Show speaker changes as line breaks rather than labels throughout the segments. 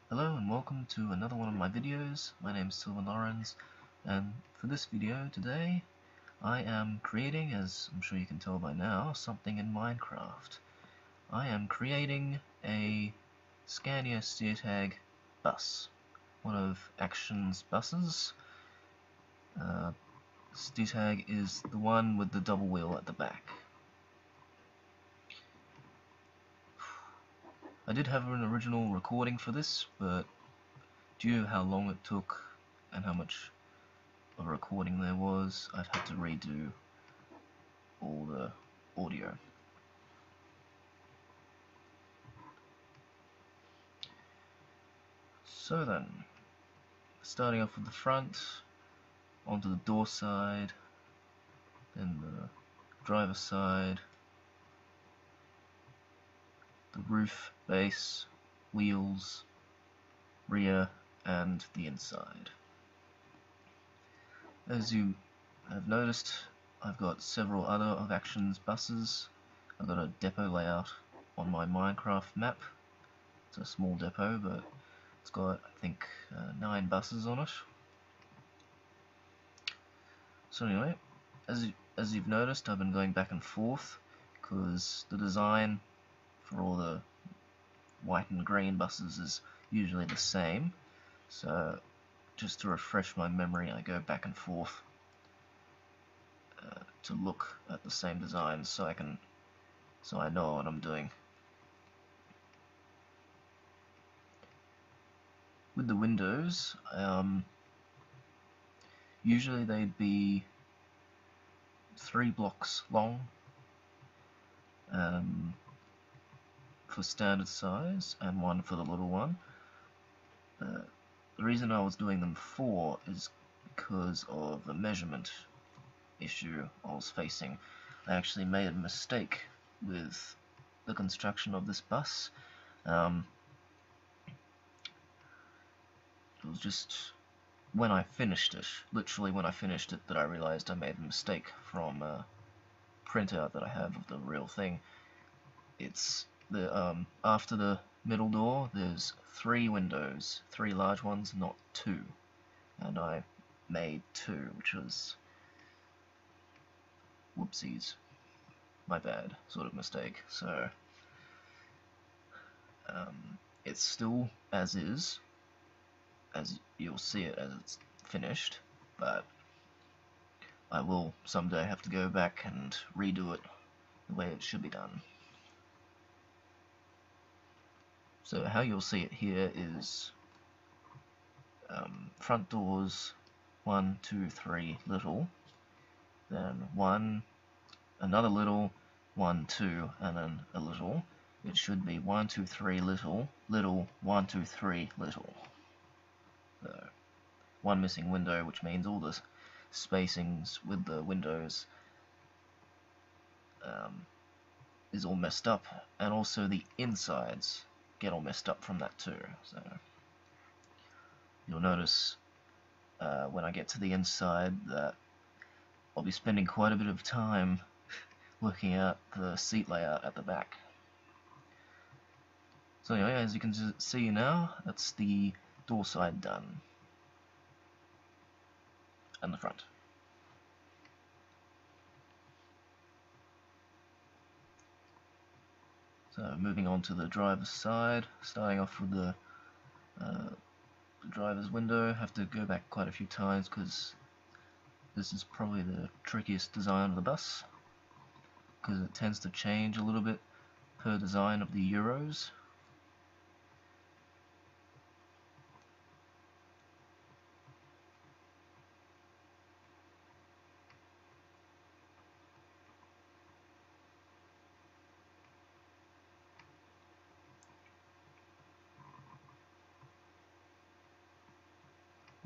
Hello and welcome to another one of my videos. My name is Sylvan Lawrence, and for this video today I am creating, as I'm sure you can tell by now, something in Minecraft. I am creating a Scania Steer-tag bus, one of ACTION's buses. Steer-tag is the one with the double wheel at the back. I did have an original recording for this, but due to how long it took and how much of a recording there was, I'd have to redo all the audio. So then, starting off with the front, onto the door side, then the driver's side, the roof, base, wheels, rear, and the inside. As you have noticed, I've got several other of ACTION's buses. I've got a depot layout on my Minecraft map. It's a small depot, but it's got, I think, 9 buses on it. So anyway, as you've noticed, I've been going back and forth because the design for all the white and green buses is usually the same. So just to refresh my memory, I go back and forth to look at the same designs so I know what I'm doing. With the windows, usually they'd be 3 blocks long for standard size and 1 for the little one. The reason I was doing them 4 is because of the measurement issue I was facing. I actually made a mistake with the construction of this bus. It was just when I finished it, literally when I finished it, that I realized I made a mistake from a printout that I have of the real thing. It's the after the middle door, there's 3 windows, 3 large ones, not 2, and I made 2, which was whoopsies, my bad, sort of mistake. So it's still as is, as you'll see it as it's finished, but I will someday have to go back and redo it the way it should be done. So how you'll see it here is front doors 1, 2, 3 little, then 1, another little, 1, 2, and then a little. It should be 1, 2, 3 little, little, 1, 2, 3 little. So, 1 missing window, which means all the spacings with the windows is all messed up, and also the insides get all messed up from that too. So you'll notice when I get to the inside that I'll be spending quite a bit of time looking at the seat layout at the back. So anyway, as you can see now, that's the door side done, and the front. So moving on to the driver's side, starting off with the driver's window. Have to go back quite a few times because this is probably the trickiest design of the bus, because it tends to change a little bit per design of the Euros.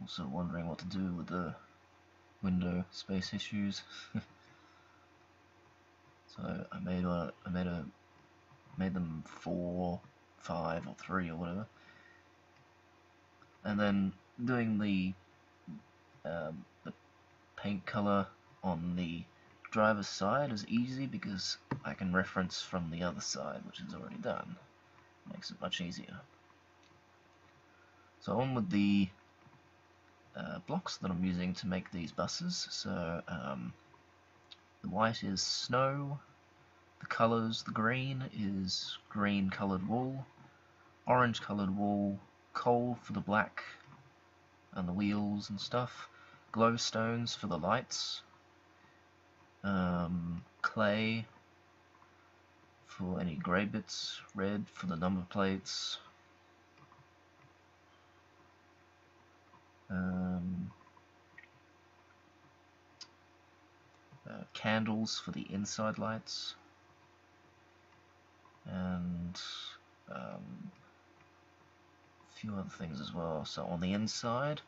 Also wondering what to do with the window space issues. So I made them 4, 5, or 3 or whatever, and then doing the paint color on the driver's side is easy because I can reference from the other side, which is already done. Makes it much easier. So on with the blocks that I'm using to make these buses. So the white is snow, the colours, the green is green coloured wool, orange coloured wool, coal for the black and the wheels and stuff, glowstones for the lights, clay for any grey bits, red for the number plates, candles for the inside lights, and a few other things as well. So on the inside,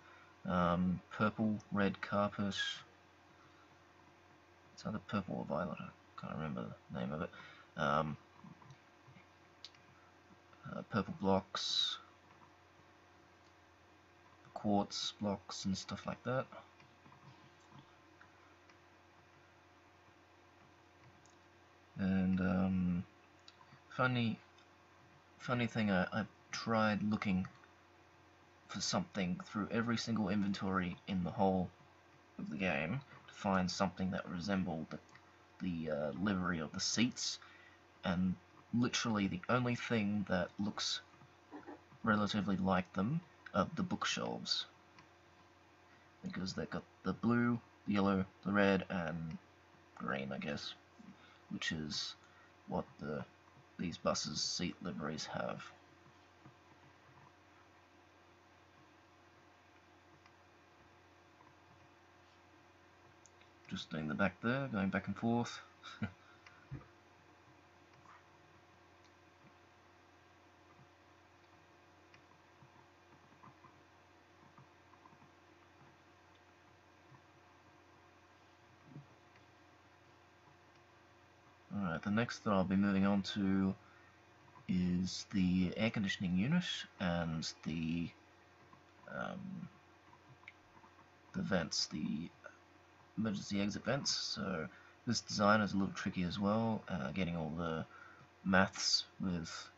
purple, red carpet, it's either purple or violet, I can't remember the name of it, purple blocks, quartz blocks and stuff like that. And funny thing, I tried looking for something through every single inventory in the whole of the game to find something that resembled the livery of the seats, and literally the only thing that looks relatively like them are the bookshelves, because they've got the blue, the yellow, the red, and green, I guess, which is what these buses' seat liveries have. Just doing the back there, going back and forth. Alright, the next that I'll be moving on to is the air conditioning unit and the vents, the emergency exit vents. So this design is a little tricky as well, getting all the maths with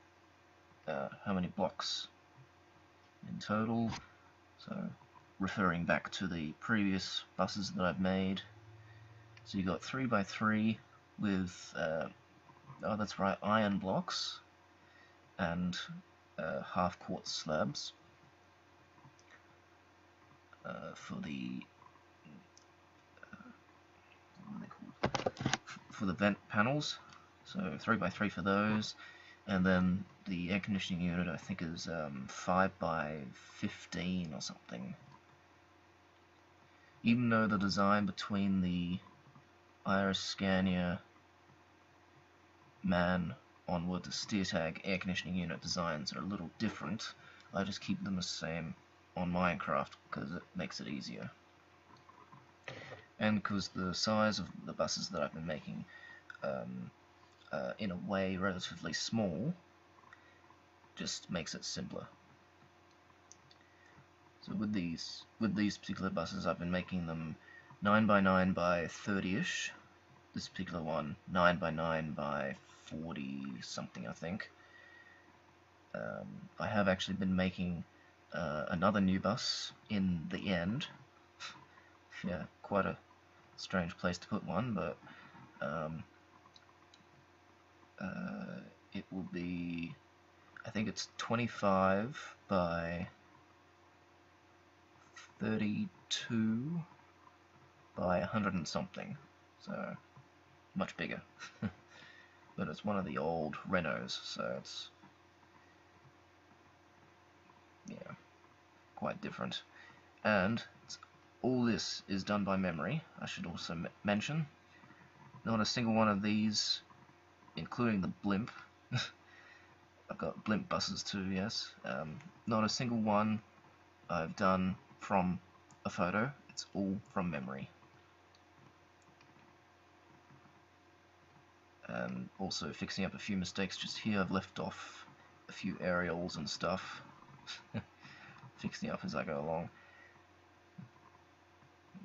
how many blocks in total. So referring back to the previous buses that I've made, so you got 3x3 with oh that's right, iron blocks and half quartz slabs for the what are they called? For the vent panels. So 3x3 for those, and then the air conditioning unit I think is 5x15 or something. Even though the design between the Iris Scania MAN onward, the Steer-tag air conditioning unit designs are a little different, I just keep them the same on Minecraft because it makes it easier. And because the size of the buses that I've been making in a way relatively small, just makes it simpler. So with these particular buses, I've been making them 9x9 by 30ish. This particular one 9x9 by 40 something, I think. I have actually been making another new bus in the end. Yeah, quite a strange place to put one, but it will be, I think it's 25 by 32 by 100 and something, so much bigger. But it's one of the old Renaults, so it's, yeah, quite different. And all this is done by memory, I should also mention. Not a single one of these, including the blimp, I've got blimp buses too, yes, not a single one I've done from a photo, it's all from memory. And also fixing up a few mistakes just here. I've left off a few aerials and stuff. Fixing up as I go along.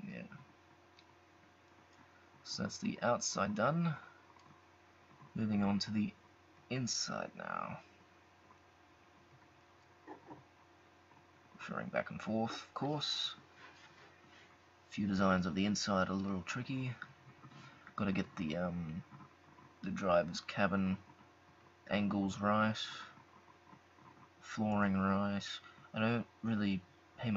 Yeah. So that's the outside done. Moving on to the inside now. steering back and forth, of course. A few designs of the inside are a little tricky. Got to get the driver's cabin angles right, flooring right. I don't really pay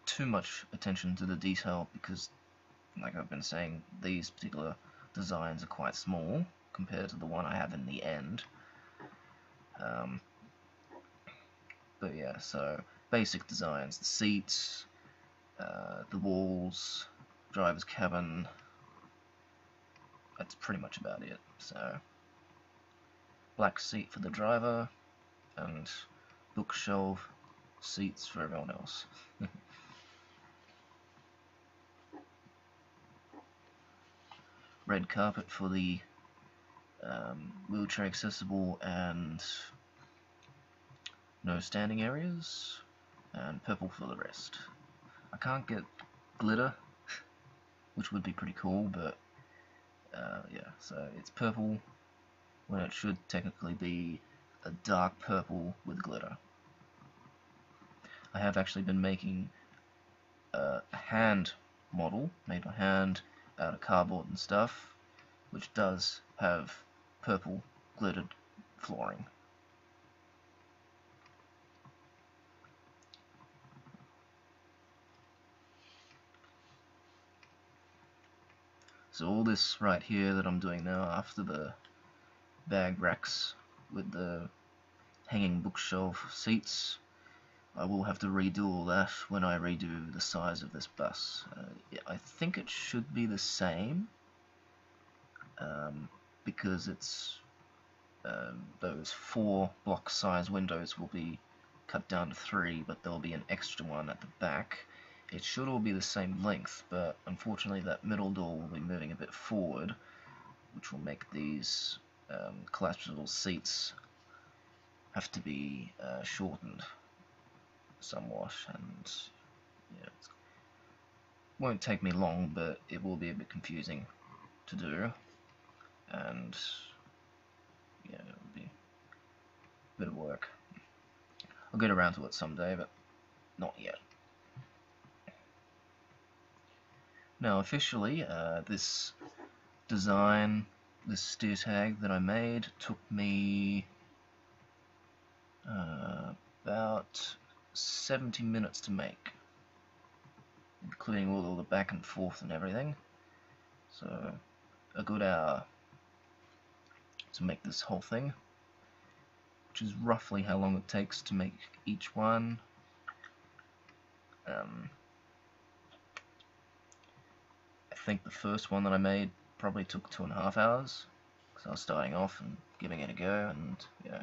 too much attention to the detail because, like I've been saying, these particular designs are quite small compared to the one I have in the end. But yeah, so basic designs: the seats, the walls, driver's cabin. That's pretty much about it. So black seat for the driver and bookshelf seats for everyone else. Red carpet for the wheelchair accessible and no standing areas, and purple for the rest. I can't get glitter, which would be pretty cool, but yeah, so it's purple when it should technically be a dark purple with glitter. I have actually been making a hand model made by hand out of cardboard and stuff, which does have purple glittered flooring. So all this right here that I'm doing now, after the bag racks with the hanging bookshelf seats, I will have to redo all that when I redo the size of this bus. I think it should be the same, because it's those 4 block size windows will be cut down to 3, but there'll be an extra one at the back. It should all be the same length, but unfortunately that middle door will be moving a bit forward, which will make these collapsible seats have to be shortened somewhat, and yeah, it won't take me long, but it will be a bit confusing to do, and yeah, it'll be a bit of work. I'll get around to it someday, but not yet. Now officially, this design, this steer tag that I made, took me about 70 minutes to make, including all the back and forth and everything. So a good hour to make this whole thing, which is roughly how long it takes to make each one. I think the first one that I made probably took 2.5 hours, because I was starting off and giving it a go, and yeah.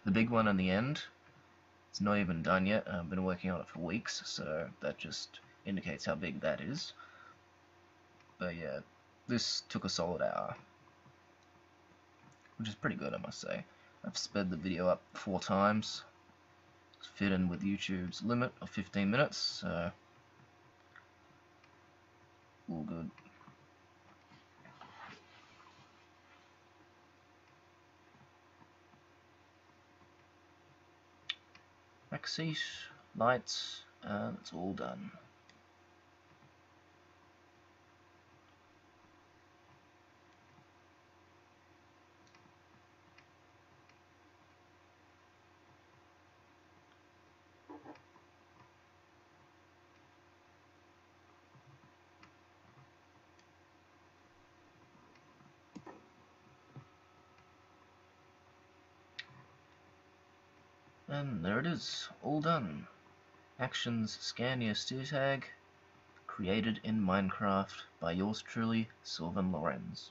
The big one in the end, it's not even done yet. I've been working on it for weeks, so that just indicates how big that is. But yeah, this took a solid hour, which is pretty good, I must say. I've sped the video up 4 times to fit in with YouTube's limit of 15 minutes, so all good. Back seat, lights, and it's all done. And there it is, all done. ACTION's Scania Steer-tag, created in Minecraft by yours truly, Sylvan Lorenz.